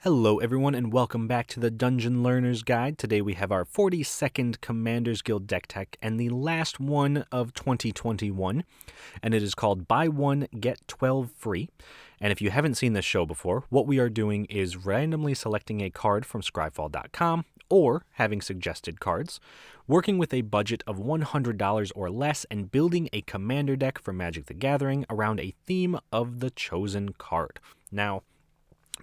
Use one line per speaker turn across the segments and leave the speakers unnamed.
Hello everyone and welcome back to the Dungeon Learner's Guide. Today we have our 42nd Commander's Guild deck tech and the last one of 2021, and it is called Buy One, Get 12 Free. And if you haven't seen this show before, what we are doing is randomly selecting a card from scryfall.com or having suggested cards, working with a budget of $100 or less, and building a commander deck for Magic the Gathering around a theme of the chosen card. Now,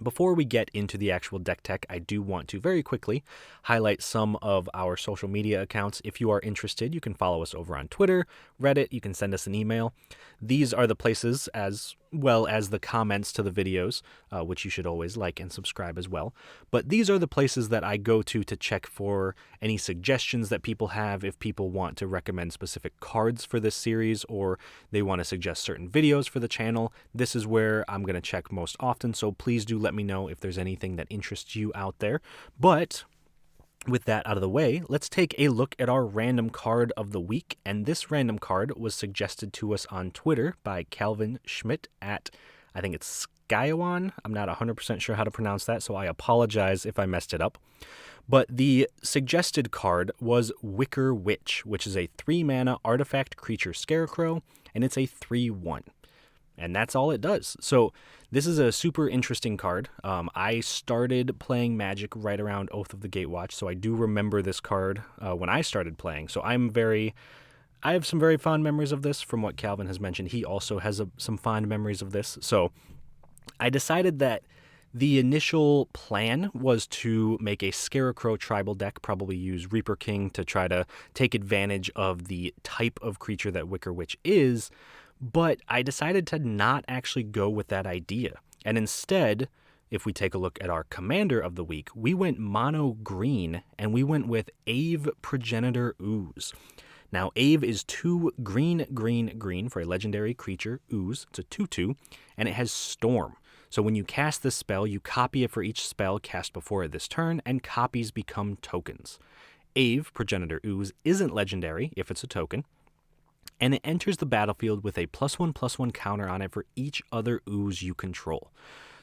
before we get into the actual deck tech, I do want to very quickly highlight some of our social media accounts. If you are interested, you can follow us over on Twitter, Reddit, you can send us an email. These are the places, as well as the comments to the videos, which you should always like and subscribe as well. But these are the places that I go to check for any suggestions that people have, if people want to recommend specific cards for this series or they want to suggest certain videos for the channel. This is where I'm going to check most often, so please do let me know if there's anything that interests you out there. But with that out of the way, let's take a look at our random card of the week. And this random card was suggested to us on Twitter by Calvin Schmidt at, I think it's Skyawan. I'm not 100% sure how to pronounce that, so I apologize if I messed it up. But the suggested card was Wicker, which is a 3-mana artifact creature scarecrow, and it's a 3/1. And that's all it does. So this is a super interesting card. I started playing Magic right around Oath of the Gatewatch, so I do remember this card when I started playing. So I have some very fond memories of this from what Calvin has mentioned. He also has some fond memories of this. So I decided that the initial plan was to make a Scarecrow tribal deck, probably use Reaper King to try to take advantage of the type of creature that Wicker Witch is. But I decided to not actually go with that idea. And instead, if we take a look at our commander of the week, we went mono green and we went with Aeve Progenitor Ooze. Now, Aeve is 2 green for a legendary creature, Ooze. It's a 2/2, and it has Storm. So when you cast this spell, you copy it for each spell cast before it this turn, and copies become tokens. Aeve Progenitor Ooze isn't legendary if it's a token, and it enters the battlefield with a +1/+1 counter on it for each other Ooze you control.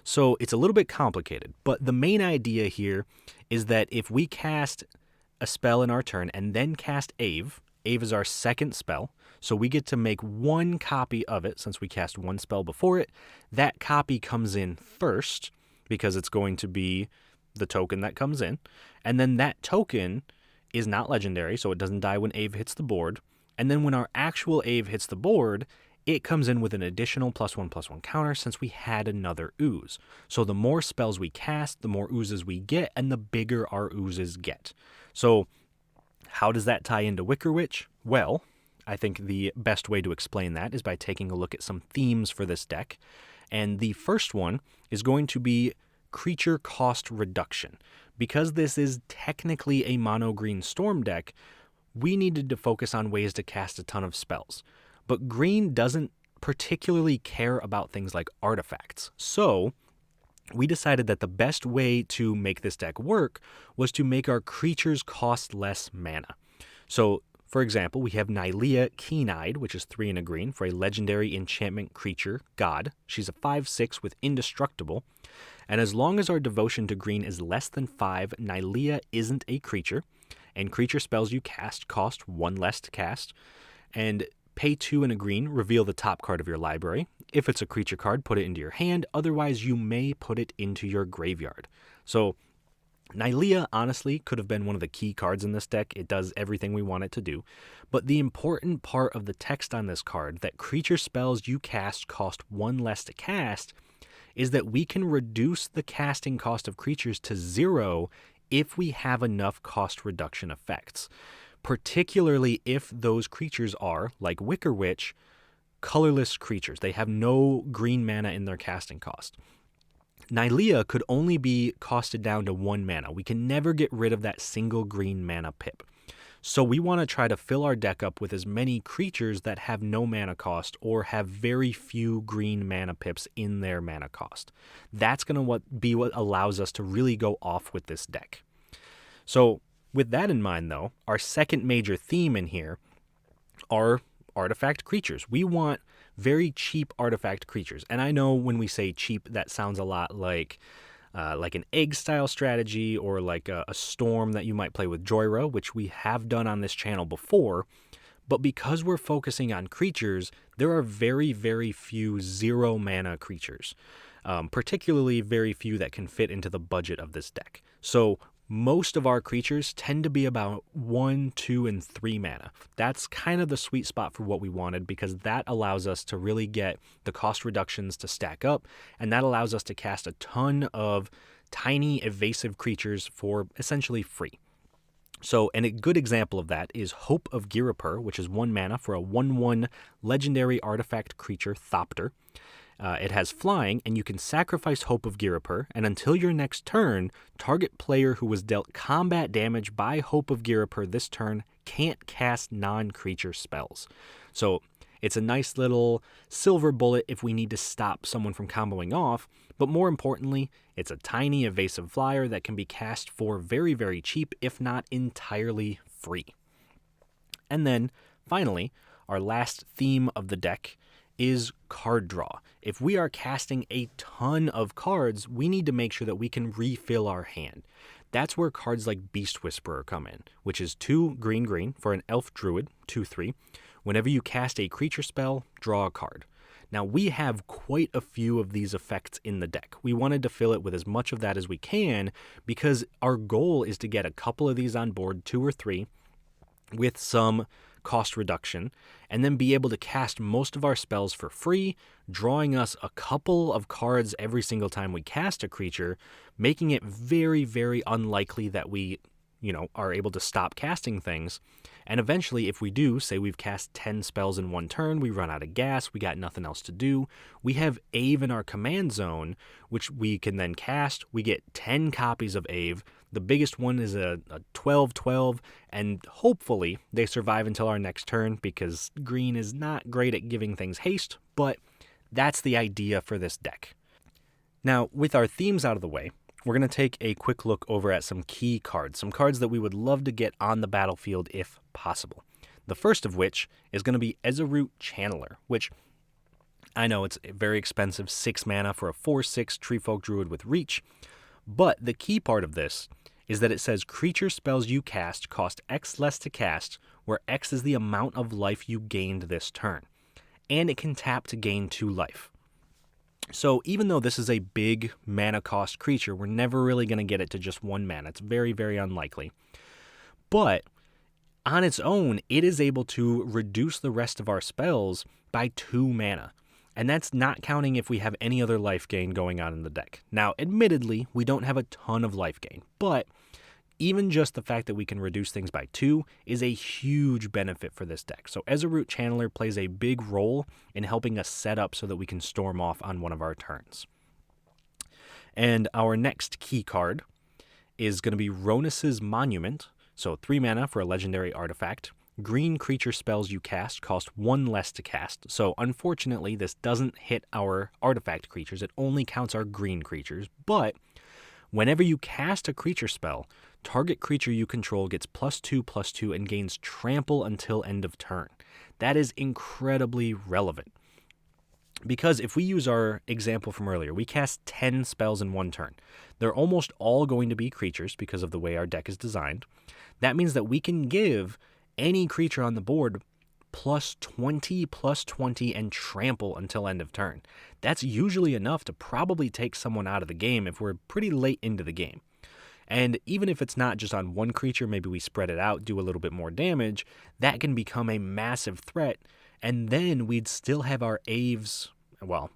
So it's a little bit complicated, but the main idea here is that if we cast a spell in our turn and then cast Aeve is our second spell, so we get to make one copy of it since we cast one spell before it. That copy comes in first because it's going to be the token that comes in, and then that token is not legendary, so it doesn't die when Aeve hits the board. And then when our actual Aeve hits the board, it comes in with an additional +1/+1 counter since we had another Ooze. So the more spells we cast, the more Oozes we get, and the bigger our Oozes get. So how does that tie into Wicker Witch? Well, I think the best way to explain that is by taking a look at some themes for this deck. And the first one is going to be creature cost reduction. Because this is technically a mono green storm deck, we needed to focus on ways to cast a ton of spells. But green doesn't particularly care about things like artifacts. So we decided that the best way to make this deck work was to make our creatures cost less mana. So, for example, we have Nylea Keen-Eyed, which is 3 and a green for a legendary enchantment creature, God. She's a 5/6 with indestructible. And as long as our devotion to green is less than 5, Nylea isn't a creature. And creature spells you cast cost 1 less to cast. And pay 2 and a green, reveal the top card of your library. If it's a creature card, put it into your hand. Otherwise, you may put it into your graveyard. So Nylea, honestly, could have been one of the key cards in this deck. It does everything we want it to do. But the important part of the text on this card, that creature spells you cast cost 1 less to cast, is that we can reduce the casting cost of creatures to 0 if we have enough cost reduction effects, particularly if those creatures are, like Wicker Witch, colorless creatures. They have no green mana in their casting cost. Nylea could only be costed down to 1 mana. We can never get rid of that single green mana pip. So we want to try to fill our deck up with as many creatures that have no mana cost or have very few green mana pips in their mana cost. That's going to be what allows us to really go off with this deck. So with that in mind, though, our second major theme in here are artifact creatures. We want very cheap artifact creatures. And I know when we say cheap, that sounds a lot like like an egg-style strategy or like a storm that you might play with Joyra, which we have done on this channel before. But because we're focusing on creatures, there are very, very few 0 mana creatures, particularly very few that can fit into the budget of this deck. So most of our creatures tend to be about 1, 2, and 3 mana. That's kind of the sweet spot for what we wanted, because that allows us to really get the cost reductions to stack up, and that allows us to cast a ton of tiny evasive creatures for essentially free. So, and a good example of that is Hope of Girapur, which is 1 mana for a 1/1 legendary artifact creature, Thopter. It has flying, and you can sacrifice Hope of Girapur, and until your next turn, target player who was dealt combat damage by Hope of Girapur this turn can't cast non-creature spells. So it's a nice little silver bullet if we need to stop someone from comboing off, but more importantly, it's a tiny evasive flyer that can be cast for very, very cheap, if not entirely free. And then, finally, our last theme of the deck is card draw. If we are casting a ton of cards, we need to make sure that we can refill our hand. That's where cards like Beast Whisperer come in, which is 2 green for an Elf Druid, 2/3. Whenever you cast a creature spell, draw a card. Now, we have quite a few of these effects in the deck. We wanted to fill it with as much of that as we can, because our goal is to get a couple of these on board, 2 or 3, with some cost reduction, and then be able to cast most of our spells for free, drawing us a couple of cards every single time we cast a creature, making it very, very unlikely that we, are able to stop casting things. And eventually, if we do, say we've cast 10 spells in one turn, we run out of gas, we got nothing else to do, we have Aeve in our command zone, which we can then cast. We get 10 copies of Aeve. The biggest one is a 12/12, and hopefully they survive until our next turn, because green is not great at giving things haste, but that's the idea for this deck. Now, with our themes out of the way, we're going to take a quick look over at some key cards, some cards that we would love to get on the battlefield if possible. The first of which is going to be Ezerut Channeler, which I know it's very expensive, 6 mana for a 4/6 Treefolk Druid with Reach, but the key part of this is that it says creature spells you cast cost X less to cast, where X is the amount of life you gained this turn, and it can tap to gain 2 life. So even though this is a big mana cost creature, we're never really going to get it to just 1 mana. It's very, very unlikely. But on its own, it is able to reduce the rest of our spells by 2 mana. And that's not counting if we have any other life gain going on in the deck. Now, admittedly, we don't have a ton of life gain, but even just the fact that we can reduce things by 2 is a huge benefit for this deck. So Ezerut Channeler plays a big role in helping us set up so that we can storm off on one of our turns. And our next key card is going to be Ronus's Monument. So 3 mana for a legendary artifact. Green creature spells you cast cost 1 less to cast. So unfortunately, this doesn't hit our artifact creatures. It only counts our green creatures. But whenever you cast a creature spell, target creature you control gets +2/+2 and gains trample until end of turn. That is incredibly relevant, because if we use our example from earlier, we cast 10 spells in one turn. They're almost all going to be creatures because of the way our deck is designed. That means that we can give any creature on the board +20/+20 and trample until end of turn. That's usually enough to probably take someone out of the game if we're pretty late into the game. And even if it's not just on one creature, maybe we spread it out, do a little bit more damage, that can become a massive threat, and then we'd still have our Aeve's,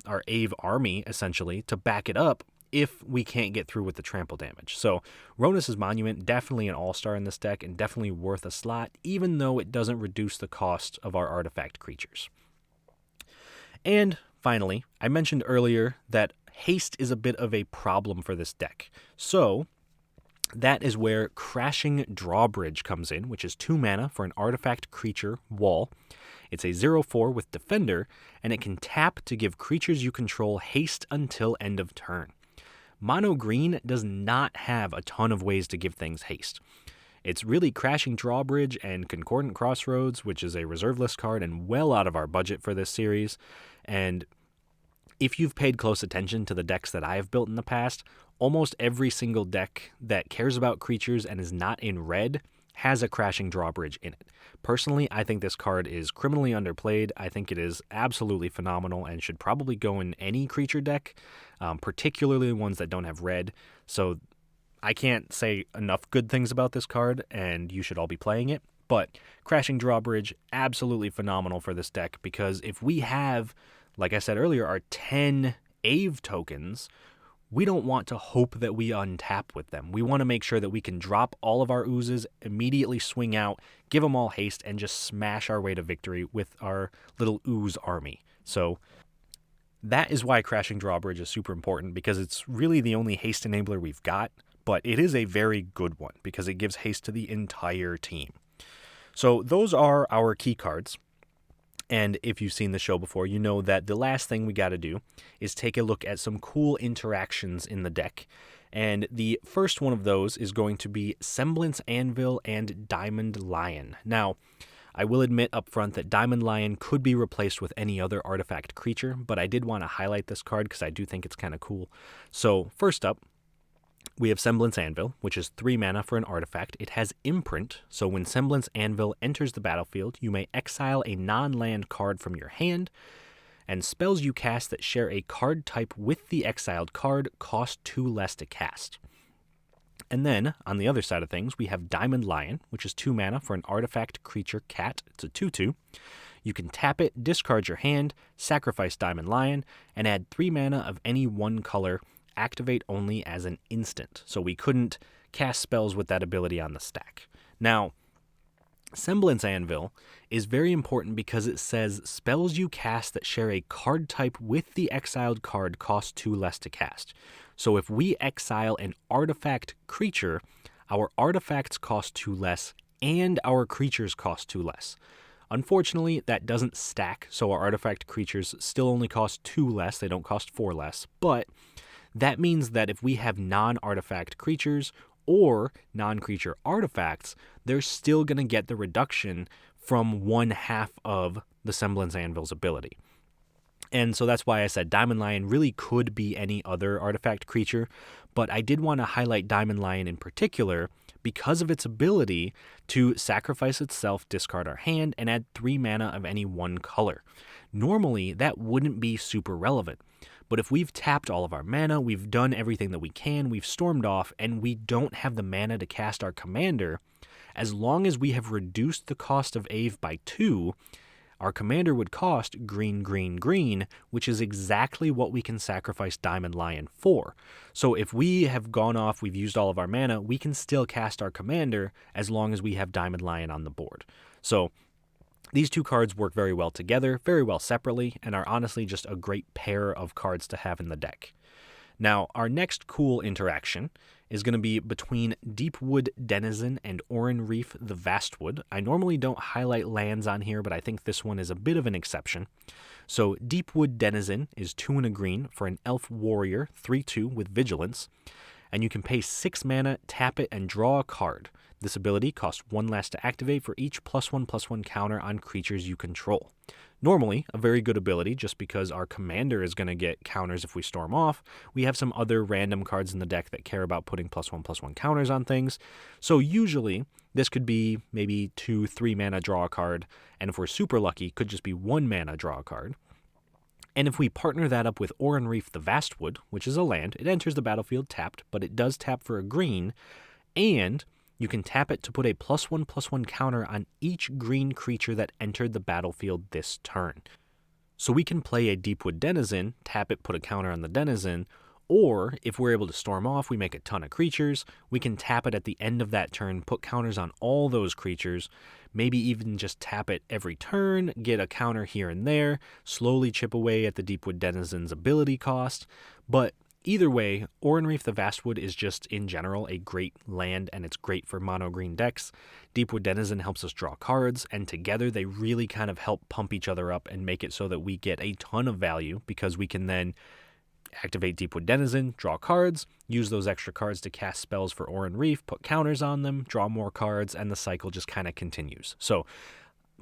our Aeve army, essentially, to back it up if we can't get through with the trample damage. So Ronus's Monument, definitely an all-star in this deck, and definitely worth a slot, even though it doesn't reduce the cost of our artifact creatures. And finally, I mentioned earlier that haste is a bit of a problem for this deck. So that is where Crashing Drawbridge comes in, which is 2 mana for an artifact creature wall. It's a 0/4 with Defender, and it can tap to give creatures you control haste until end of turn. Mono green does not have a ton of ways to give things haste. It's really Crashing Drawbridge and Concordant Crossroads, which is a reserve list card and well out of our budget for this series. And if you've paid close attention to the decks that I have built in the past, almost every single deck that cares about creatures and is not in red has a Crashing Drawbridge in it. Personally, I think this card is criminally underplayed. I think it is absolutely phenomenal and should probably go in any creature deck, particularly ones that don't have red. So I can't say enough good things about this card, and you should all be playing it. But Crashing Drawbridge, absolutely phenomenal for this deck, because if we have, like I said earlier, our 10 Aeve tokens, we don't want to hope that we untap with them. We want to make sure that we can drop all of our oozes, immediately swing out, give them all haste, and just smash our way to victory with our little ooze army. So that is why Crashing Drawbridge is super important, because it's really the only haste enabler we've got, but it is a very good one because it gives haste to the entire team. So those are our key cards. And if you've seen the show before, you know that the last thing we got to do is take a look at some cool interactions in the deck. And the first one of those is going to be Semblance Anvil and Diamond Lion. Now, I will admit up front that Diamond Lion could be replaced with any other artifact creature, but I did want to highlight this card because I do think it's kind of cool. So first up, we have Semblance Anvil, which is 3 mana for an artifact. It has Imprint, so when Semblance Anvil enters the battlefield, you may exile a non-land card from your hand, and spells you cast that share a card type with the exiled card cost 2 less to cast. And then, on the other side of things, we have Diamond Lion, which is 2 mana for an artifact creature cat. It's a 2/2. You can tap it, discard your hand, sacrifice Diamond Lion, and add 3 mana of any one color, activate only as an instant. So we couldn't cast spells with that ability on the stack. Now, Semblance Anvil is very important because it says spells you cast that share a card type with the exiled card cost 2 less to cast. So if we exile an artifact creature, our artifacts cost 2 less and our creatures cost 2 less. Unfortunately, that doesn't stack, so our artifact creatures still only cost 2 less, they don't cost 4 less, but that means that if we have non-artifact creatures or non-creature artifacts, they're still going to get the reduction from 1/2 of the Semblance Anvil's ability. And so that's why I said Diamond Lion really could be any other artifact creature, but I did want to highlight Diamond Lion in particular because of its ability to sacrifice itself, discard our hand, and add 3 mana of any one color. Normally, that wouldn't be super relevant. But if we've tapped all of our mana, we've done everything that we can, we've stormed off, and we don't have the mana to cast our commander, as long as we have reduced the cost of Aeve by 2, our commander would cost green, green, green, which is exactly what we can sacrifice Diamond Lion for. So if we have gone off, we've used all of our mana, we can still cast our commander as long as we have Diamond Lion on the board. So these two cards work very well together, very well separately, and are honestly just a great pair of cards to have in the deck. Now, our next cool interaction is going to be between Deepwood Denizen and Oran Reef the Vastwood. I normally don't highlight lands on here, but I think this one is a bit of an exception. So Deepwood Denizen is 2 and a green for an Elf Warrior, 3/2 with Vigilance, and you can pay 6 mana, tap it, and draw a card. This ability costs 1 less to activate for each +1/+1 counter on creatures you control. Normally, a very good ability just because our commander is going to get counters if we storm off. We have some other random cards in the deck that care about putting +1/+1 counters on things. So usually, this could be maybe 2-3 mana draw a card, and if we're super lucky, could just be 1 mana draw a card. And if we partner that up with Oran Reef the Vastwood, which is a land, it enters the battlefield tapped, but it does tap for a green, and you can tap it to put a +1/+1 counter on each green creature that entered the battlefield this turn. So we can play a Deepwood Denizen, tap it, put a counter on the Denizen, or if we're able to storm off, we make a ton of creatures, we can tap it at the end of that turn, put counters on all those creatures, maybe even just tap it every turn, get a counter here and there, slowly chip away at the Deepwood Denizen's ability cost, but either way, Oran Reef the Vastwood is just, in general, a great land, and it's great for mono-green decks. Deepwood Denizen helps us draw cards, and together they really kind of help pump each other up and make it so that we get a ton of value, because we can then activate Deepwood Denizen, draw cards, use those extra cards to cast spells for Oran Reef, put counters on them, draw more cards, and the cycle just kind of continues. So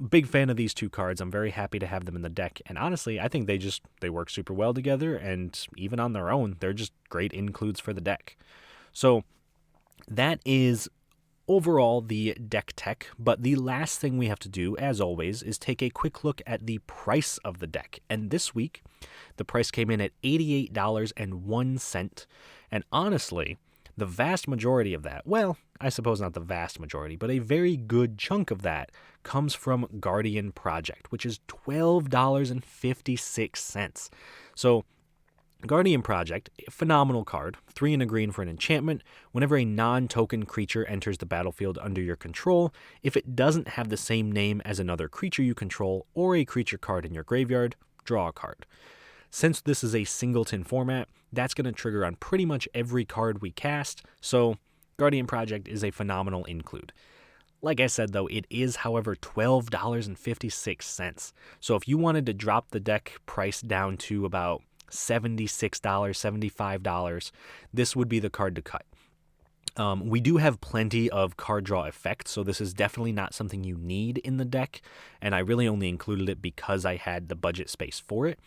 big fan of these two cards. I'm very happy to have them in the deck, and honestly, I think they work super well together, and even on their own, they're just great includes for the deck. So that is overall the deck tech, but the last thing we have to do, as always, is take a quick look at the price of the deck. And this week, the price came in at $88.01, and honestly, the vast majority of that, well, I suppose not the vast majority, but a very good chunk of that comes from Guardian Project, which is $12.56. So Guardian Project, a phenomenal card, 3 and a green for an enchantment. Whenever a non-token creature enters the battlefield under your control, if it doesn't have the same name as another creature you control or a creature card in your graveyard, draw a card. Since this is a singleton format, that's going to trigger on pretty much every card we cast, so Guardian Project is a phenomenal include. Like I said, though, it is, however, $12.56. So if you wanted to drop the deck price down to about $76, $75, this would be the card to cut. We do have plenty of card draw effects, so this is definitely not something you need in the deck, and I really only included it because I had the budget space for it.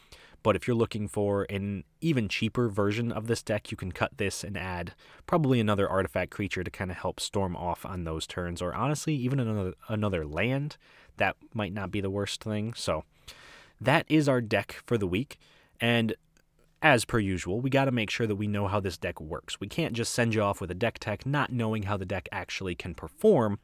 But if you're looking for an even cheaper version of this deck, you can cut this and add probably another artifact creature to kind of help storm off on those turns, or honestly, even another land. That might not be the worst thing. So that is our deck for the week, and as per usual, we got to make sure that we know how this deck works. We can't just send you off with a deck tech not knowing how the deck actually can perform.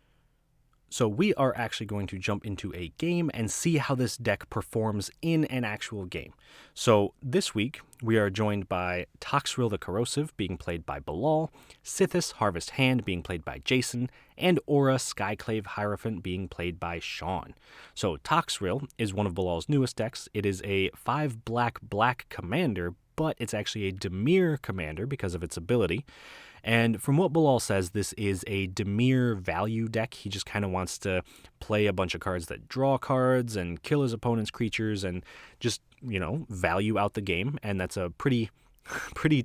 So we are actually going to jump into a game and see how this deck performs in an actual game. So this week, we are joined by Toxrill the Corrosive, being played by Bilal, Sithis Harvest Hand, being played by Jason, and Aura Skyclave Hierophant, being played by Shawn. So Toxrill is one of Bilal's newest decks. It is a 5 black commander, but it's actually a Dimir commander because of its ability. And from what Bilal says, this is a Dimir value deck. He just kind of wants to play a bunch of cards that draw cards and kill his opponent's creatures and just, value out the game. And that's a pretty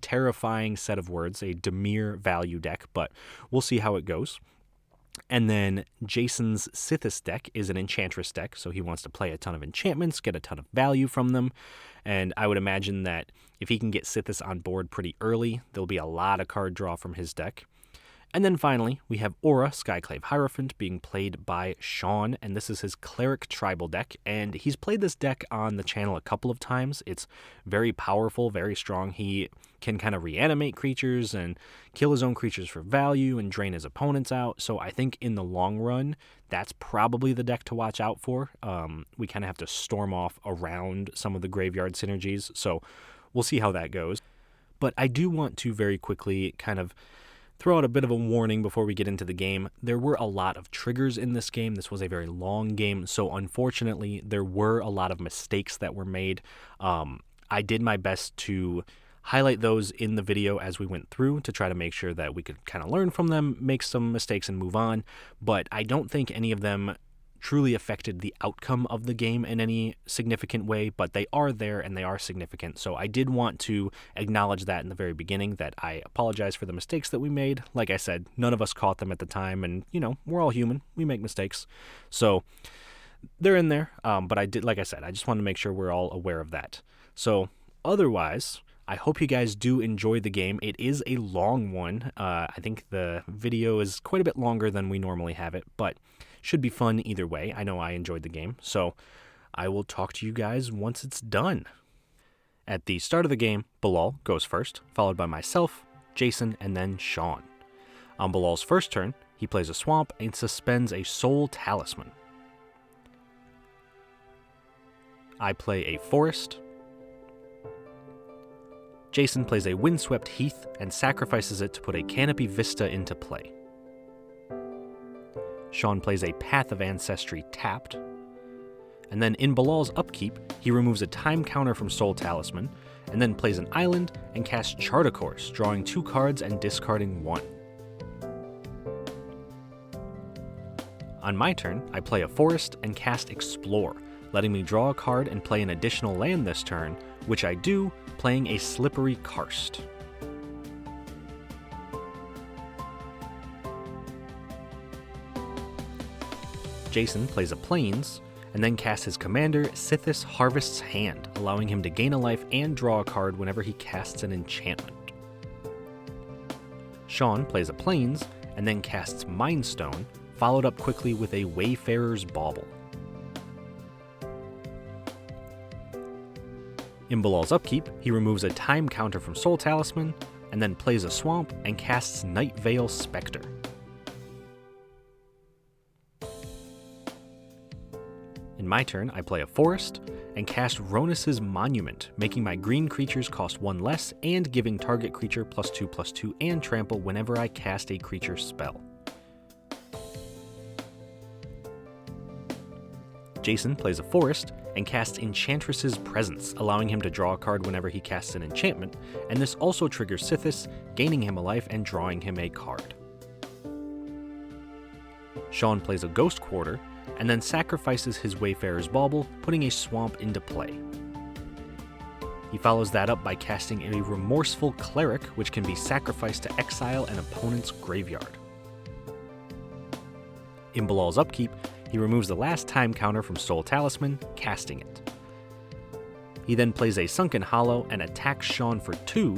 terrifying set of words, a Dimir value deck, but we'll see how it goes. And then Jason's Sithis deck is an Enchantress deck, so he wants to play a ton of enchantments, get a ton of value from them, and I would imagine that if he can get Sithis on board pretty early, there'll be a lot of card draw from his deck. And then finally, we have Aura Skyclave Hierophant being played by Shawn, and this is his Cleric Tribal deck, and he's played this deck on the channel a couple of times. It's very powerful, very strong. He can kind of reanimate creatures and kill his own creatures for value and drain his opponents out, so I think in the long run, that's probably the deck to watch out for. We kind of have to storm off around some of the graveyard synergies, so we'll see how that goes. But I do want to very quickly kind of throw out a bit of a warning before we get into the game. There were a lot of triggers in this game. This was a very long game, so unfortunately, there were a lot of mistakes that were made. I did my best to highlight those in the video as we went through to try to make sure that we could kind of learn from them, make some mistakes, and move on, but I don't think any of them truly affected the outcome of the game in any significant way, but they are there and they are significant. So I did want to acknowledge that in the very beginning, that I apologize for the mistakes that we made. Like I said, none of us caught them at the time, and we're all human. We make mistakes. So they're in there, but I did, like I said, I just wanted to make sure we're all aware of that. So otherwise, I hope you guys do enjoy the game. It is a long one. I think the video is quite a bit longer than we normally have it, but should be fun either way. I know I enjoyed the game, so I will talk to you guys once it's done. At the start of the game, Bilal goes first, followed by myself, Jason, and then Shawn. On Bilal's first turn, he plays a swamp and suspends a Soul Talisman. I play a forest. Jason plays a Windswept Heath and sacrifices it to put a Canopy Vista into play. Shawn plays a Path of Ancestry tapped. And then in Bilal's upkeep, he removes a time counter from Soul Talisman, and then plays an island and casts Chart a Course, drawing 2 cards and discarding 1. On my turn, I play a forest and cast Explore, letting me draw a card and play an additional land this turn, which I do, playing a Slippery Karst. Jason plays a Plains and then casts his commander, Sithis Harvest's Hand, allowing him to gain a life and draw a card whenever he casts an enchantment. Shawn plays a Plains, and then casts Mind Stone, followed up quickly with a Wayfarer's Bauble. In Bilal's upkeep, he removes a time counter from Soul Talisman, and then plays a Swamp and casts Night Veil Spectre. In my turn, I play a Forest, and cast Ronus's Monument, making my green creatures cost 1 less, and giving target creature +2/+2 and trample whenever I cast a creature spell. Jason plays a Forest, and casts Enchantress's Presence, allowing him to draw a card whenever he casts an enchantment, and this also triggers Sithis, gaining him a life and drawing him a card. Shawn plays a Ghost Quarter, and then sacrifices his Wayfarer's Bauble, putting a Swamp into play. He follows that up by casting a Remorseful Cleric, which can be sacrificed to exile an opponent's graveyard. In Bilal's upkeep, he removes the last time counter from Soul Talisman, casting it. He then plays a Sunken Hollow and attacks Shawn for 2,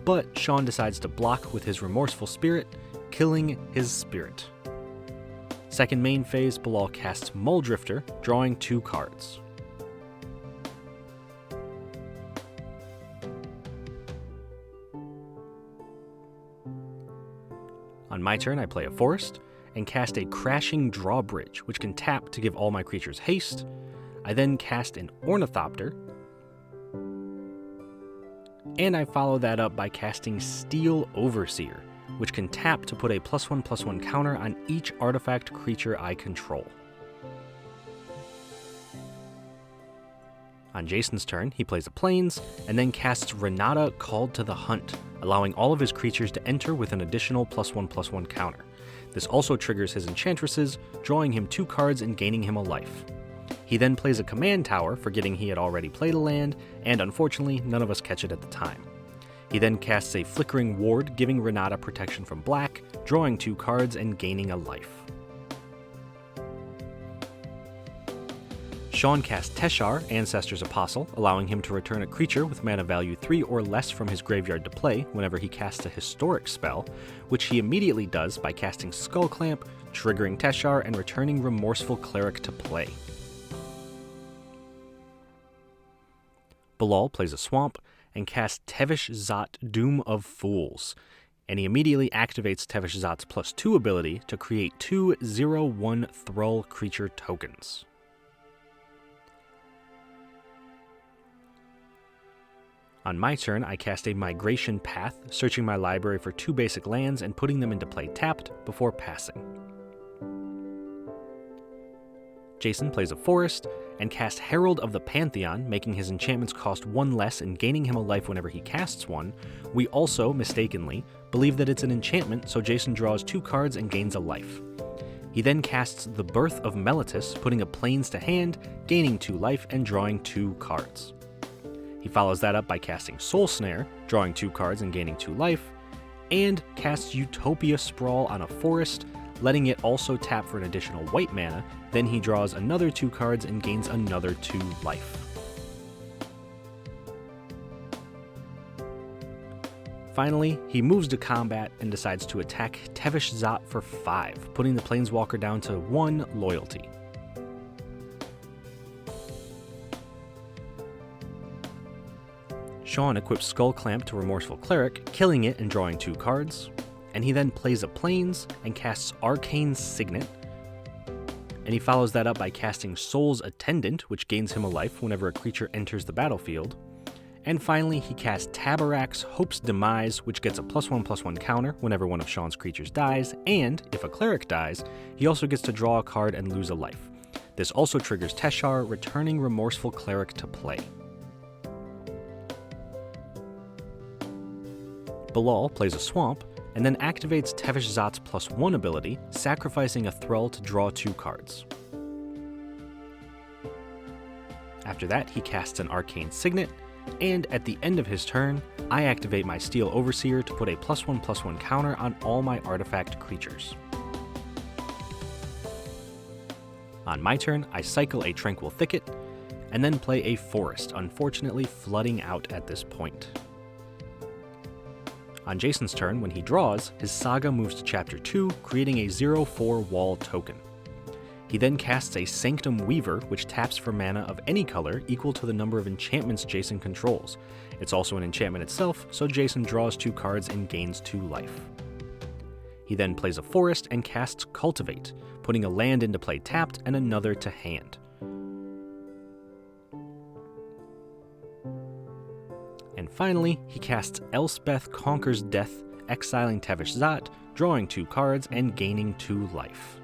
but Shawn decides to block with his Remorseful Spirit, killing his spirit. Second main phase, Bilal casts Mulldrifter, drawing 2 cards. On my turn, I play a Forest, and cast a Crashing Drawbridge, which can tap to give all my creatures haste. I then cast an Ornithopter, and I follow that up by casting Steel Overseer, which can tap to put a +1/+1 counter on each artifact creature I control. On Jason's turn, he plays a Plains, and then casts Renata Called to the Hunt, allowing all of his creatures to enter with an additional +1/+1 counter. This also triggers his Enchantresses, drawing him 2 cards and gaining him a life. He then plays a Command Tower, forgetting he had already played a land, and unfortunately, none of us catch it at the time. He then casts a Flickering Ward, giving Renata protection from black, drawing 2 cards and gaining a life. Shawn casts Teshar, Ancestor's Apostle, allowing him to return a creature with mana value 3 or less from his graveyard to play whenever he casts a historic spell, which he immediately does by casting Skull Clamp, triggering Teshar, and returning Remorseful Cleric to play. Bilal plays a Swamp, and casts Tevesh Zot, Doom of Fools, and he immediately activates Tevesh Zot's +2 ability to create 2 0/1 Thrall creature tokens. On my turn, I cast a Migration Path, searching my library for 2 basic lands and putting them into play tapped before passing. Jason plays a Forest, and casts Herald of the Pantheon, making his enchantments cost 1 less and gaining him a life whenever he casts one. We also, mistakenly, believe that it's an enchantment, so Jason draws 2 cards and gains a life. He then casts the Birth of Meletis, putting a Plains to hand, gaining 2 life and drawing 2 cards. He follows that up by casting Soul Snare, drawing 2 cards and gaining 2 life, and casts Utopia Sprawl on a Forest, letting it also tap for an additional white mana. Then he draws another 2 cards and gains another 2 life. Finally, he moves to combat and decides to attack Tevesh Zot for 5, putting the Planeswalker down to 1 loyalty. Shawn equips Skull Clamp to Remorseful Cleric, killing it and drawing 2 cards, and he then plays a Plains and casts Arcane Signet, and he follows that up by casting Soul's Attendant, which gains him a life whenever a creature enters the battlefield, and finally he casts Tabarak's Hope's Demise, which gets a +1/+1 counter whenever one of Shawn's creatures dies, and if a cleric dies, he also gets to draw a card and lose a life. This also triggers Teshar, returning Remorseful Cleric to play. Bilal plays a Swamp, and then activates Tevesh Zot's +1 ability, sacrificing a Thrall to draw 2 cards. After that, he casts an Arcane Signet, and at the end of his turn, I activate my Steel Overseer to put a +1/+1 counter on all my artifact creatures. On my turn, I cycle a Tranquil Thicket, and then play a Forest, unfortunately flooding out at this point. On Jason's turn, when he draws, his Saga moves to Chapter 2, creating a 0/4 wall token. He then casts a Sanctum Weaver, which taps for mana of any color equal to the number of enchantments Jason controls. It's also an enchantment itself, so Jason draws 2 cards and gains 2 life. He then plays a Forest and casts Cultivate, putting a land into play tapped and another to hand. And finally, he casts Elspeth Conquers Death, exiling Tevesh Zat, drawing 2 cards and gaining 2 life.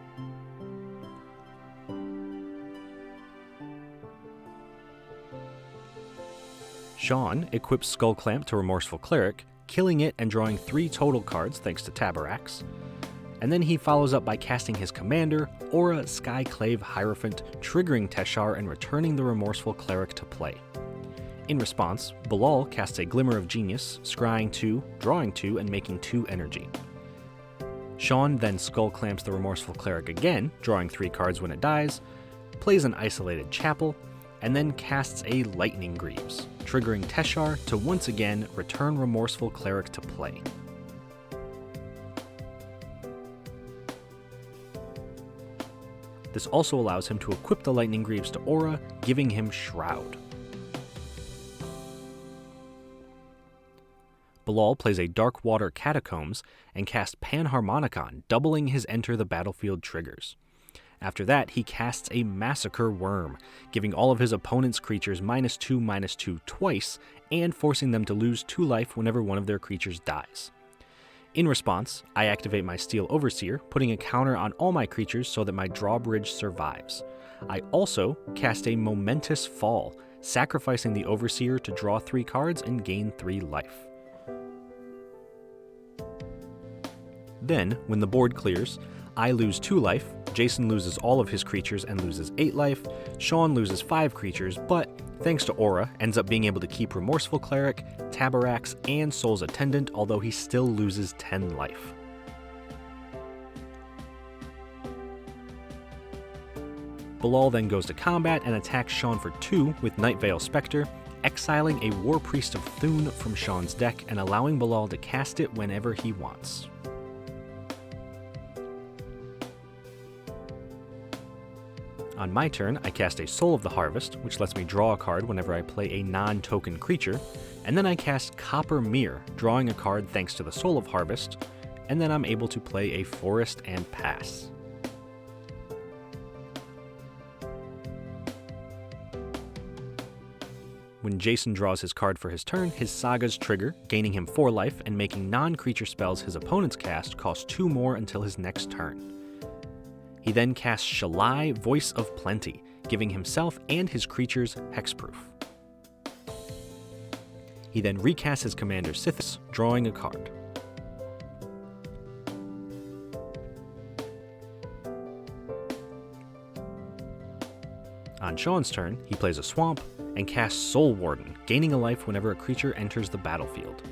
Shawn equips Skullclamp to Remorseful Cleric, killing it and drawing 3 total cards thanks to Tabarax. And then he follows up by casting his commander, Aura Skyclave Hierophant, triggering Teshar and returning the Remorseful Cleric to play. In response, Bilal casts a Glimmer of Genius, scrying 2, drawing 2, and making 2 energy. Shawn then Skullclamps the Remorseful Cleric again, drawing 3 cards when it dies, plays an Isolated Chapel, and then casts a Lightning Greaves, triggering Teshar to once again return Remorseful Cleric to play. This also allows him to equip the Lightning Greaves to Aura, giving him Shroud. Bilal plays a Darkwater Catacombs and casts Panharmonicon, doubling his Enter the Battlefield triggers. After that, he casts a Massacre Worm, giving all of his opponent's creatures -2/-2 twice, and forcing them to lose 2 life whenever one of their creatures dies. In response, I activate my Steel Overseer, putting a counter on all my creatures so that my drawbridge survives. I also cast a Momentous Fall, sacrificing the Overseer to draw 3 cards and gain 3 life. Then, when the board clears, I lose 2 life, Jason loses all of his creatures and loses 8 life, Shawn loses 5 creatures, but thanks to Aura, ends up being able to keep Remorseful Cleric, Tabarax, and Soul's Attendant, although he still loses 10 life. Bilal then goes to combat and attacks Shawn for 2 with Nightveil Spectre, exiling a War Priest of Thune from Shawn's deck and allowing Bilal to cast it whenever he wants. On my turn, I cast a Soul of the Harvest, which lets me draw a card whenever I play a non-token creature, and then I cast Copper Mirror, drawing a card thanks to the Soul of Harvest, and then I'm able to play a Forest and pass. When Jason draws his card for his turn, his Sagas trigger, gaining him 4 life and making non-creature spells his opponents cast cost 2 more until his next turn. He then casts Shalai, Voice of Plenty, giving himself and his creatures hexproof. He then recasts his commander Sithis, drawing a card. On Shawn's turn, he plays a Swamp and casts Soul Warden, gaining a life whenever a creature enters the battlefield.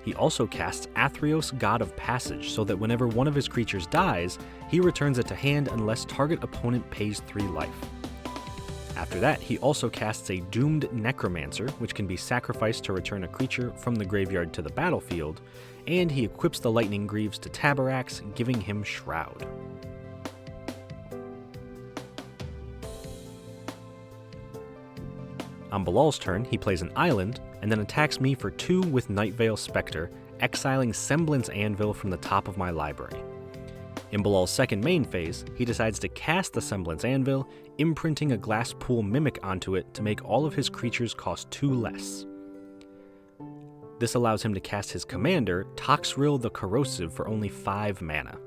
He also casts Athreos, God of Passage, so that whenever one of his creatures dies, he returns it to hand unless target opponent pays 3 life. After that, he also casts a Doomed Necromancer, which can be sacrificed to return a creature from the graveyard to the battlefield, and he equips the Lightning Greaves to Tabarax, giving him Shroud. On Bilal's turn, he plays an Island, and then attacks me for 2 with Nightveil Spectre, exiling Semblance Anvil from the top of my library. In Bilal's second main phase, he decides to cast the Semblance Anvil, imprinting a Glasspool Mimic onto it to make all of his creatures cost 2 less. This allows him to cast his commander, Toxrill the Corrosive, for only 5 mana.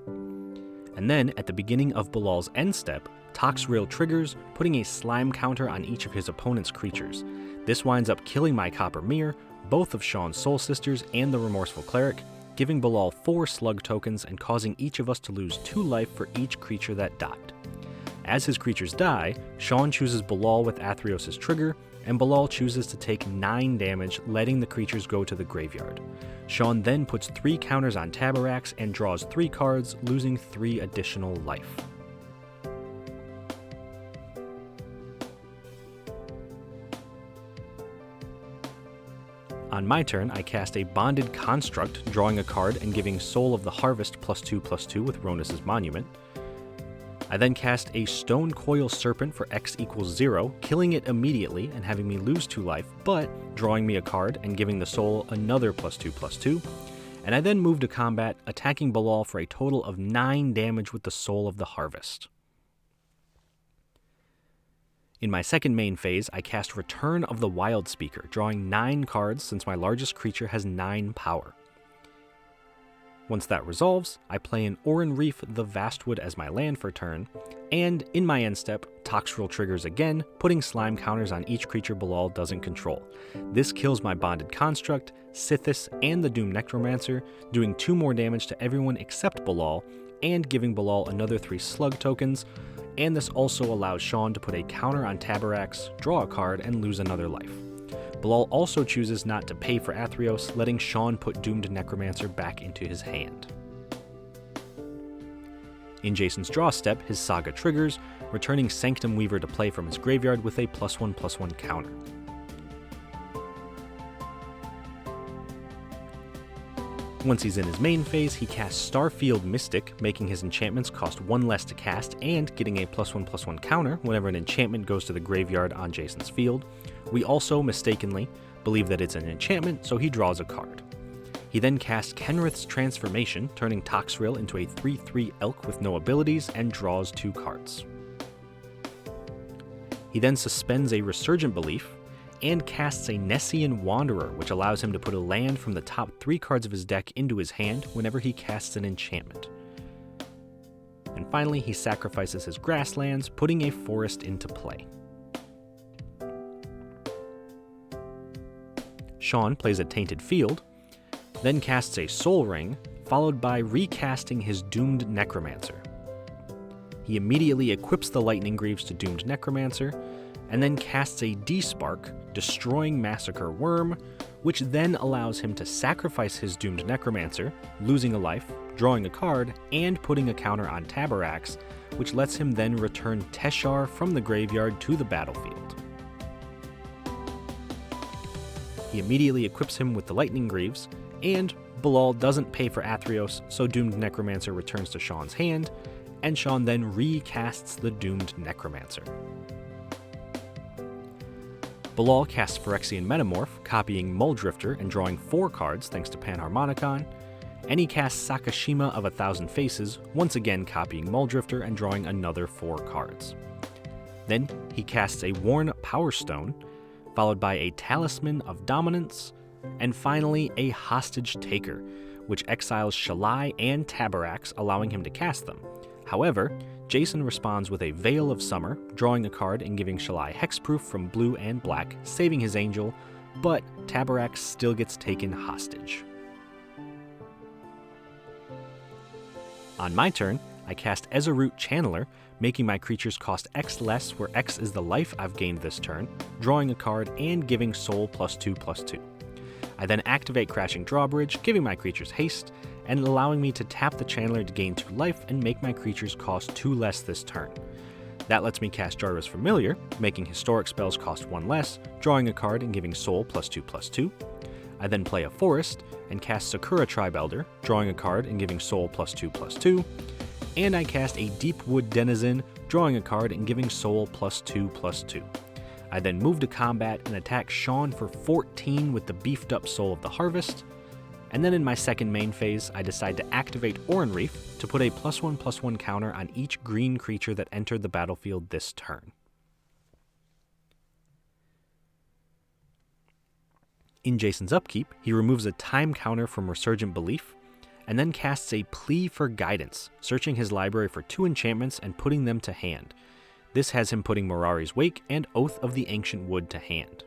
And then, at the beginning of Bilal's end step, Toxrill triggers, putting a slime counter on each of his opponent's creatures. This winds up killing my Copper Mirror, both of Shawn's Soul Sisters, and the Remorseful Cleric, giving Bilal 4 slug tokens and causing each of us to lose 2 life for each creature that died. As his creatures die, Shawn chooses Bilal with Athreos' trigger, and Bilal chooses to take 9 damage, letting the creatures go to the graveyard. Shawn then puts 3 counters on Tabarax and draws 3 cards, losing 3 additional life. On my turn, I cast a Bonded Construct, drawing a card and giving Soul of the Harvest +2/+2 with Ronus's Monument. I then cast a Stone Coil Serpent for X equals 0, killing it immediately and having me lose 2 life, but drawing me a card and giving the soul another +2/+2. And I then moved to combat, attacking Bilal for a total of 9 damage with the Soul of the Harvest. In my second main phase, I cast Return of the Wild Speaker, drawing 9 cards since my largest creature has 9 power. Once that resolves, I play an Oran Reef the Vastwood as my land for turn, and in my end step, Toxrill triggers again, putting slime counters on each creature Bilal doesn't control. This kills my Bonded Construct, Sithis, and the Doomed Necromancer, doing 2 more damage to everyone except Bilal, and giving Bilal another 3 slug tokens, and this also allows Shawn to put a counter on Taborax, draw a card, and lose another life. Bilal also chooses not to pay for Athreos, letting Shawn put Doomed Necromancer back into his hand. In Jason's draw step, his Saga triggers, returning Sanctum Weaver to play from his graveyard with a +1/+1 counter. Once he's in his main phase, he casts Starfield Mystic, making his enchantments cost 1 less to cast and getting a +1/+1 counter whenever an enchantment goes to the graveyard on Jason's field. We also, mistakenly, believe that it's an enchantment, so he draws a card. He then casts Kenrith's Transformation, turning Toxrill into a 3/3 elk with no abilities, and draws 2 cards. He then suspends a Resurgent Belief, and casts a Nessian Wanderer, which allows him to put a land from the top 3 cards of his deck into his hand whenever he casts an enchantment. And finally, he sacrifices his grasslands, putting a forest into play. Shawn plays a Tainted Field, then casts a Soul Ring, followed by recasting his Doomed Necromancer. He immediately equips the Lightning Greaves to Doomed Necromancer, and then casts a Despark, destroying Massacre Worm, which then allows him to sacrifice his Doomed Necromancer, losing a life, drawing a card, and putting a counter on Taborax, which lets him then return Teshar from the graveyard to the battlefield. He immediately equips him with the Lightning Greaves, and Bilal doesn't pay for Athreos, so Doomed Necromancer returns to Shawn's hand, and Shawn then recasts the Doomed Necromancer. Bilal casts Phyrexian Metamorph, copying Muldrifter and drawing 4 cards thanks to Panharmonicon, and he casts Sakashima of 1,000 Faces, once again copying Muldrifter and drawing another 4 cards. Then he casts a Worn Power Stone, followed by a Talisman of Dominance, and finally a Hostage Taker, which exiles Shalai and Taborax, allowing him to cast them. However, Jason responds with a Veil of Summer, drawing a card and giving Shalai Hexproof from blue and black, saving his angel, but Taborax still gets taken hostage. On my turn, I cast Ezerut Channeler, making my creatures cost X less, where X is the life I've gained this turn, drawing a card and giving Soul +2/+2. I then activate Crashing Drawbridge, giving my creatures haste, and allowing me to tap the Channeler to gain 2 life and make my creatures cost 2 less this turn. That lets me cast Jarvis Familiar, making historic spells cost 1 less, drawing a card and giving Soul +2/+2. I then play a Forest and cast Sakura Tribe Elder, drawing a card and giving Soul +2/+2. And I cast a Deepwood Denizen, drawing a card and giving Soul +2/+2. I then move to combat and attack Shawn for 14 with the beefed up Soul of the Harvest. And then in my second main phase, I decide to activate Oran Reef to put a +1/+1 counter on each green creature that entered the battlefield this turn. In Jason's upkeep, he removes a time counter from Resurgent Belief, and then casts a Plea for Guidance, searching his library for 2 enchantments and putting them to hand. This has him putting Mirari's Wake and Oath of the Ancient Wood to hand.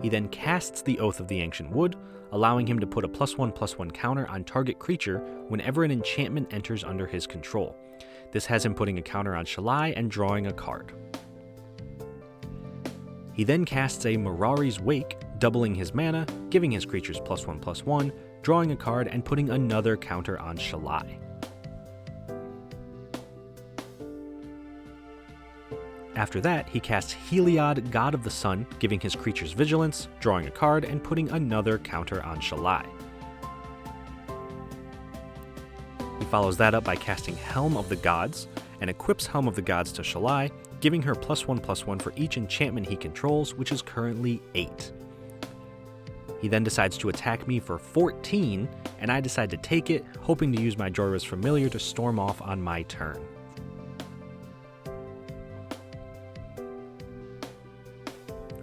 He then casts the Oath of the Ancient Wood, allowing him to put a +1/+1 counter on target creature whenever an enchantment enters under his control. This has him putting a counter on Shalai and drawing a card. He then casts a Mirari's Wake, doubling his mana, giving his creatures +1/+1, drawing a card and putting another counter on Shalai. After that, he casts Heliod, God of the Sun, giving his creatures vigilance, drawing a card, and putting another counter on Shalai. He follows that up by casting Helm of the Gods, and equips Helm of the Gods to Shalai, giving her +1/+1 for each enchantment he controls, which is currently 8. He then decides to attack me for 14, and I decide to take it, hoping to use my Jorah's Familiar to storm off on my turn.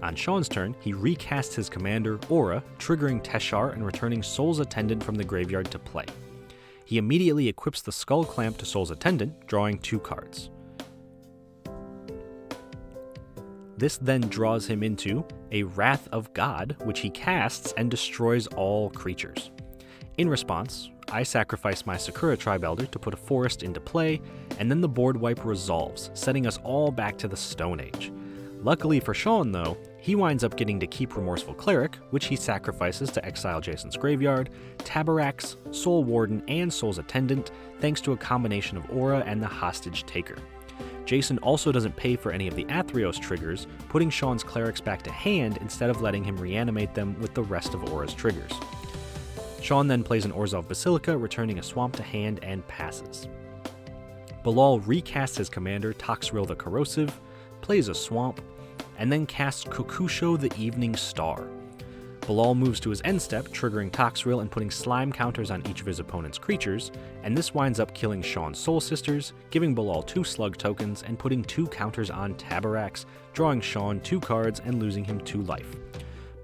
On Shawn's turn, he recasts his commander, Aura, triggering Teshar and returning Soul's Attendant from the graveyard to play. He immediately equips the Skull Clamp to Soul's Attendant, drawing 2 cards. This then draws him into a Wrath of God, which he casts and destroys all creatures. In response, I sacrifice my Sakura Tribe Elder to put a forest into play, and then the board wipe resolves, setting us all back to the Stone Age. Luckily for Shawn, though, he winds up getting to keep Remorseful Cleric, which he sacrifices to exile Jason's graveyard, Taborax, Soul Warden, and Soul's Attendant, thanks to a combination of Aura and the Hostage Taker. Jason also doesn't pay for any of the Athreos triggers, putting Shawn's clerics back to hand instead of letting him reanimate them with the rest of Aura's triggers. Shawn then plays an Orzhov Basilica, returning a swamp to hand and passes. Bilal recasts his commander, Toxrill the Corrosive, plays a swamp, and then casts Kokusho the Evening Star. Bilal moves to his end step, triggering Toxrill and putting slime counters on each of his opponent's creatures, and this winds up killing Shawn's Soul Sisters, giving Bilal 2 slug tokens and putting 2 counters on Taborax, drawing Shawn 2 cards and losing him 2 life.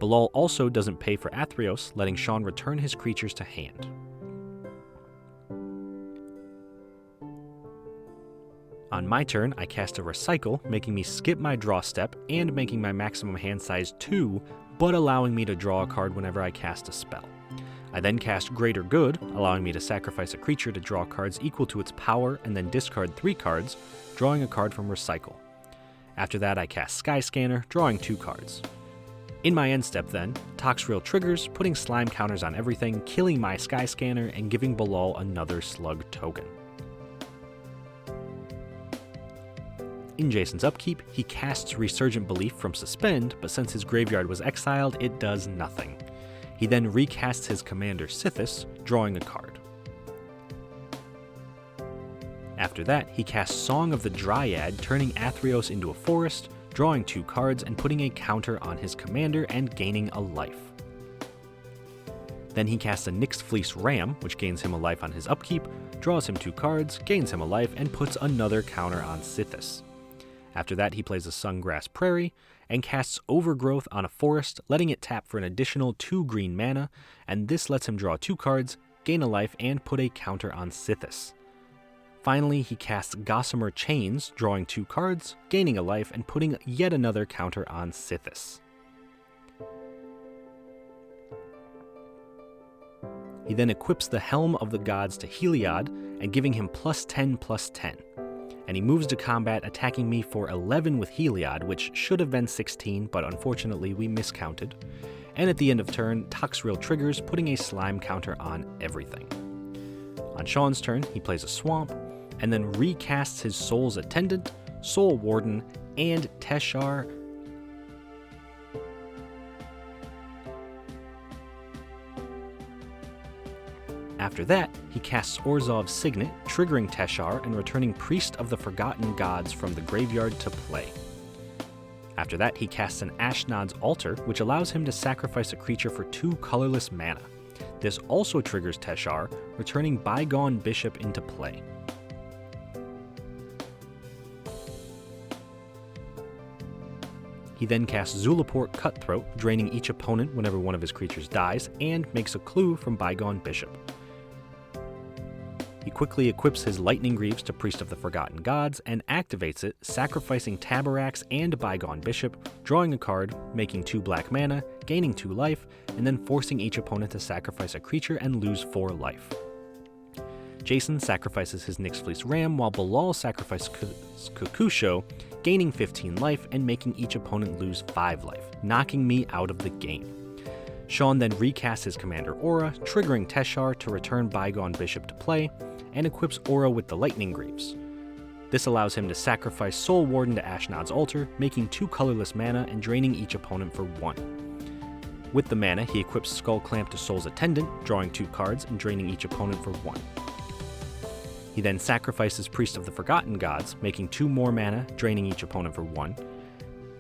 Bilal also doesn't pay for Athreos, letting Shawn return his creatures to hand. On my turn, I cast a Recycle, making me skip my draw step and making my maximum hand size 2, but allowing me to draw a card whenever I cast a spell. I then cast Greater Good, allowing me to sacrifice a creature to draw cards equal to its power and then discard 3 cards, drawing a card from Recycle. After that, I cast Skyscanner, drawing 2 cards. In my end step then, Toxrill triggers, putting slime counters on everything, killing my Skyscanner and giving Bilal another slug token. In Jason's upkeep, he casts Resurgent Belief from Suspend, but since his graveyard was exiled, it does nothing. He then recasts his commander Sithis, drawing a card. After that, he casts Song of the Dryad, turning Athreos into a forest, drawing 2 cards and putting a counter on his commander and gaining a life. Then he casts a Nyx's Fleece Ram, which gains him a life on his upkeep, draws him 2 cards, gains him a life, and puts another counter on Sithis. After that, he plays a Sungrass Prairie, and casts Overgrowth on a forest, letting it tap for an additional 2 green mana, and this lets him draw 2 cards, gain a life, and put a counter on Sithis. Finally, he casts Gossamer Chains, drawing 2 cards, gaining a life, and putting yet another counter on Sithis. He then equips the Helm of the Gods to Heliod, and giving him +10/+10. And he moves to combat, attacking me for 11 with Heliod, which should have been 16, but unfortunately we miscounted. And at the end of turn, Toxrill triggers, putting a slime counter on everything. On Shawn's turn, he plays a swamp, and then recasts his Soul's Attendant, Soul Warden, and Teshar. After that, he casts Orzhov's Signet, triggering Teshar and returning Priest of the Forgotten Gods from the graveyard to play. After that, he casts an Ashnod's Altar, which allows him to sacrifice a creature for 2 colorless mana. This also triggers Teshar, returning Bygone Bishop into play. He then casts Zulaport Cutthroat, draining each opponent whenever one of his creatures dies, and makes a clue from Bygone Bishop. He quickly equips his Lightning Greaves to Priest of the Forgotten Gods and activates it, sacrificing Taborax and Bygone Bishop, drawing a card, making 2 black mana, gaining 2 life, and then forcing each opponent to sacrifice a creature and lose 4 life. Jason sacrifices his Nyx's Fleece Ram, while Bilal sacrifices Kokusho, gaining 15 life and making each opponent lose 5 life, knocking me out of the game. Shawn then recasts his commander Aura, triggering Teshar to return Bygone Bishop to play, and equips Aura with the Lightning Greaves. This allows him to sacrifice Soul Warden to Ashnod's altar, making 2 colorless mana and draining each opponent for 1. With the mana, he equips Skull Clamp to Soul's Attendant, drawing 2 cards and draining each opponent for 1. He then sacrifices Priest of the Forgotten Gods, making 2 more mana, draining each opponent for 1,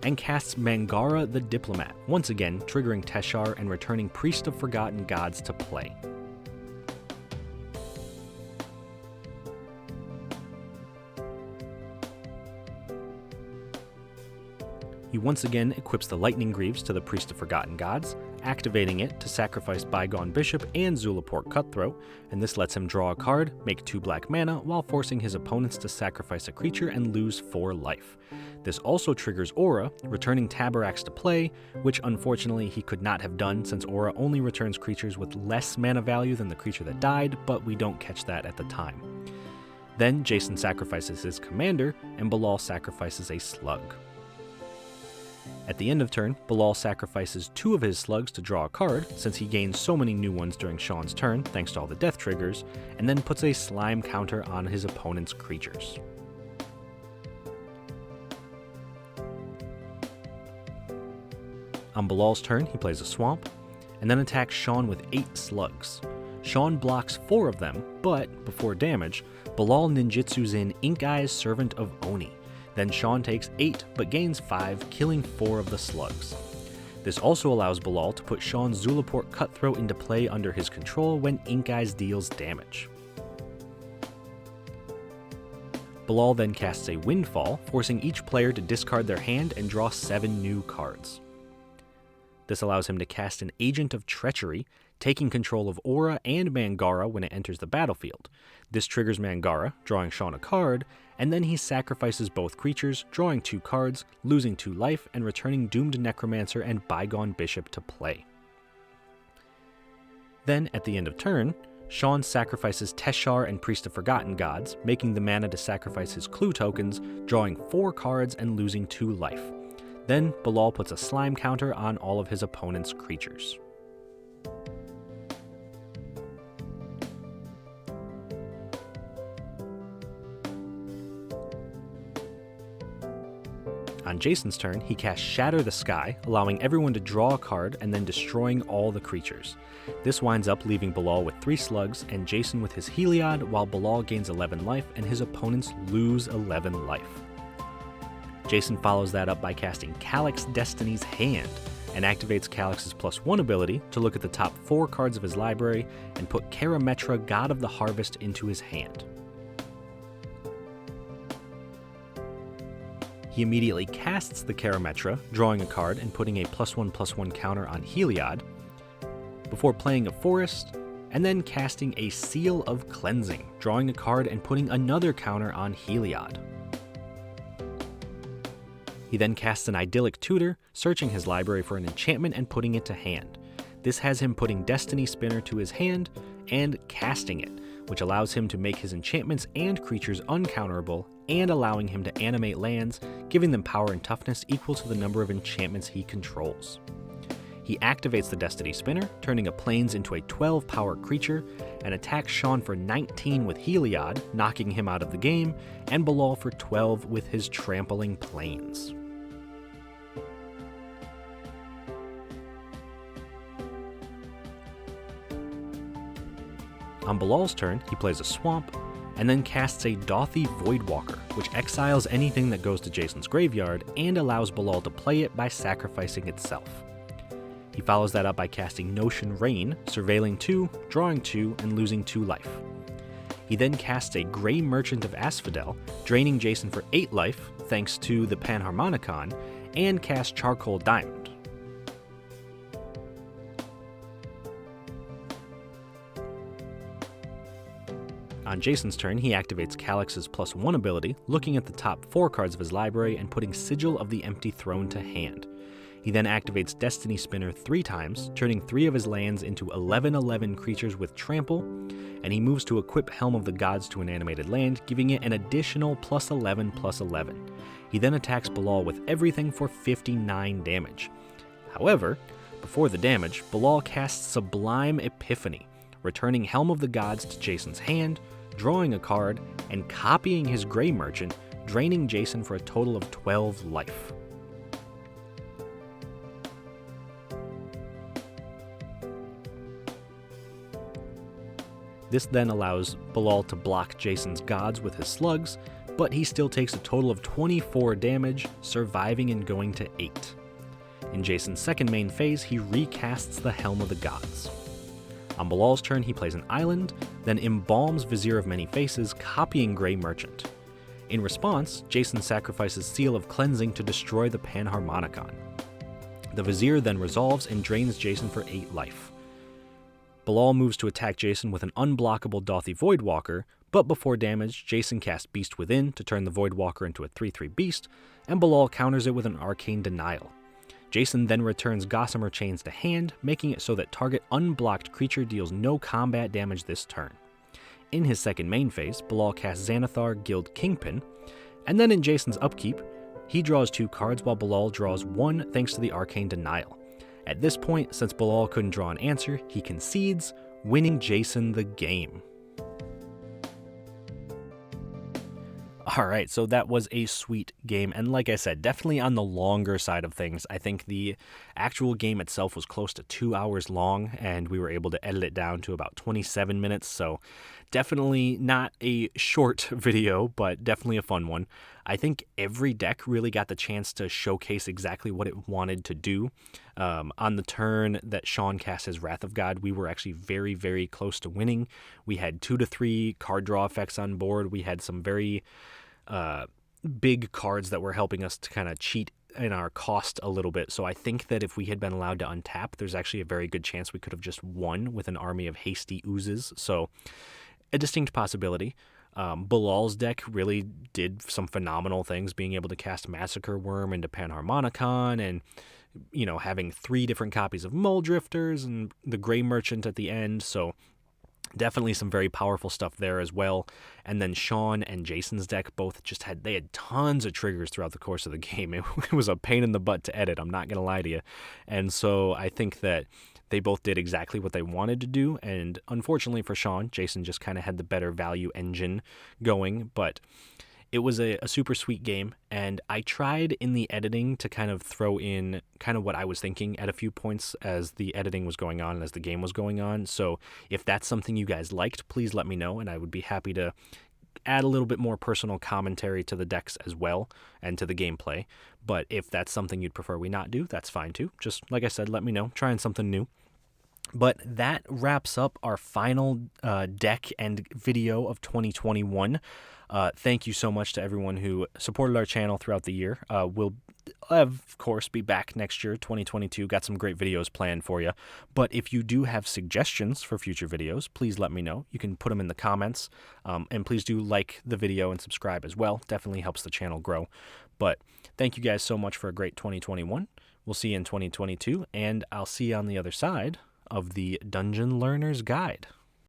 and casts Mangara the Diplomat, once again triggering Teshar and returning Priest of Forgotten Gods to play. He once again equips the Lightning Greaves to the Priest of Forgotten Gods, activating it to sacrifice Bygone Bishop and Zulaport Cutthroat, and this lets him draw a card, make 2 black mana, while forcing his opponents to sacrifice a creature and lose 4 life. This also triggers Aura, returning Taborax to play, which unfortunately he could not have done since Aura only returns creatures with less mana value than the creature that died, but we don't catch that at the time. Then Jason sacrifices his commander, and Bilal sacrifices a slug. At the end of turn, Bilal sacrifices 2 of his slugs to draw a card, since he gains so many new ones during Shawn's turn thanks to all the death triggers, and then puts a slime counter on his opponent's creatures. On Bilal's turn, he plays a swamp, and then attacks Shawn with 8 slugs. Shawn blocks 4 of them, but before damage, Bilal ninjutsus in Ink Eye's Servant of Oni. Then Shawn takes 8, but gains 5, killing 4 of the slugs. This also allows Bilal to put Shawn's Zulaport Cutthroat into play under his control when Ink Eyes deals damage. Bilal then casts a Windfall, forcing each player to discard their hand and draw 7 new cards. This allows him to cast an Agent of Treachery, taking control of Aura and Mangara when it enters the battlefield. This triggers Mangara, drawing Shawn a card, and then he sacrifices both creatures, drawing 2 cards, losing 2 life, and returning Doomed Necromancer and Bygone Bishop to play. Then, at the end of turn, Shawn sacrifices Teshar and Priest of Forgotten Gods, making the mana to sacrifice his clue tokens, drawing 4 cards and losing 2 life. Then, Bilal puts a slime counter on all of his opponent's creatures. On Jason's turn, he casts Shatter the Sky, allowing everyone to draw a card and then destroying all the creatures. This winds up leaving Bilal with 3 slugs and Jason with his Heliod, while Bilal gains 11 life and his opponents lose 11 life. Jason follows that up by casting Calyx Destiny's Hand, and activates Calyx's +1 ability to look at the top 4 cards of his library and put Karametra, God of the Harvest, into his hand. He immediately casts the Karametra, drawing a card and putting a +1/+1 counter on Heliod, before playing a Forest, and then casting a Seal of Cleansing, drawing a card and putting another counter on Heliod. He then casts an Idyllic Tutor, searching his library for an enchantment and putting it to hand. This has him putting Destiny Spinner to his hand and casting it, which allows him to make his enchantments and creatures uncounterable and allowing him to animate lands, giving them power and toughness equal to the number of enchantments he controls. He activates the Destiny Spinner, turning a Plains into a 12-power creature, and attacks Shawn for 19 with Heliod, knocking him out of the game, and Bilal for 12 with his Trampling Plains. On Bilal's turn, he plays a Swamp, and then casts a Dauthi Voidwalker, which exiles anything that goes to Jason's graveyard and allows Bilal to play it by sacrificing itself. He follows that up by casting Notion Rain, surveilling 2, drawing 2, and losing 2 life. He then casts a Grey Merchant of Asphodel, draining Jason for 8 life, thanks to the Panharmonicon, and casts Charcoal Diamond. On Jason's turn, he activates Calyx's +1 ability, looking at the top 4 cards of his library and putting Sigil of the Empty Throne to hand. He then activates Destiny Spinner 3 times, turning 3 of his lands into 11/11 creatures with Trample, and he moves to equip Helm of the Gods to an animated land, giving it an additional +11/+11. He then attacks Bilal with everything for 59 damage. However, before the damage, Bilal casts Sublime Epiphany, returning Helm of the Gods to Jason's hand, drawing a card, and copying his Gray Merchant, draining Jason for a total of 12 life. This then allows Bilal to block Jason's gods with his slugs, but he still takes a total of 24 damage, surviving and going to 8. In Jason's second main phase, he recasts the Helm of the Gods. On Bilal's turn, he plays an island, then embalms Vizier of Many Faces, copying Gray Merchant. In response, Jason sacrifices Seal of Cleansing to destroy the Panharmonicon. The Vizier then resolves and drains Jason for 8 life. Bilal moves to attack Jason with an unblockable Dauthi Voidwalker, but before damage, Jason casts Beast Within to turn the Voidwalker into a 3/3 beast, and Bilal counters it with an Arcane Denial. Jason then returns Gossamer Chains to hand, making it so that target unblocked creature deals no combat damage this turn. In his second main phase, Bilal casts Xanathar, Guild Kingpin, and then in Jason's upkeep, he draws 2 cards while Bilal draws 1 thanks to the Arcane Denial. At this point, since Bilal couldn't draw an answer, he concedes, winning Jason the game. Alright, so that was a sweet game, and like I said, definitely on the longer side of things. I think the actual game itself was close to 2 hours long, and we were able to edit it down to about 27 minutes, so definitely not a short video, but definitely a fun one. I think every deck really got the chance to showcase exactly what it wanted to do. On the turn that Shawn cast his Wrath of God, we were actually very, very close to winning. We had 2 to 3 card draw effects on board. We had some very big cards that were helping us to kind of cheat in our cost a little bit. So I think that if we had been allowed to untap, there's actually a very good chance we could have just won with an army of hasty Oozes. So a distinct possibility. Bilal's deck really did some phenomenal things, being able to cast Massacre Worm into Panharmonicon and, you know, having 3 different copies of Mulldrifters and the Gray Merchant at the end. So definitely some very powerful stuff there as well. And then Shawn and Jason's deck both just had tons of triggers throughout the course of the game. It was a pain in the butt to edit, I'm not going to lie to you. And so I think that they both did exactly what they wanted to do. And unfortunately for Shawn, Jason just kind of had the better value engine going. But it was a super sweet game, and I tried in the editing to kind of throw in kind of what I was thinking at a few points as the editing was going on and as the game was going on. So if that's something you guys liked, please let me know, and I would be happy to add a little bit more personal commentary to the decks as well and to the gameplay. But if that's something you'd prefer we not do, that's fine too. Just like I said, let me know. Trying something new. But that wraps up our final deck and video of 2021. Thank you so much to everyone who supported our channel throughout the year. We'll, of course, be back next year, 2022. Got some great videos planned for you. But if you do have suggestions for future videos, please let me know. You can put them in the comments. And please do like the video and subscribe as well. Definitely helps the channel grow. But thank you guys so much for a great 2021. We'll see you in 2022, and I'll see you on the other side of the Dungeon Learner's Guide.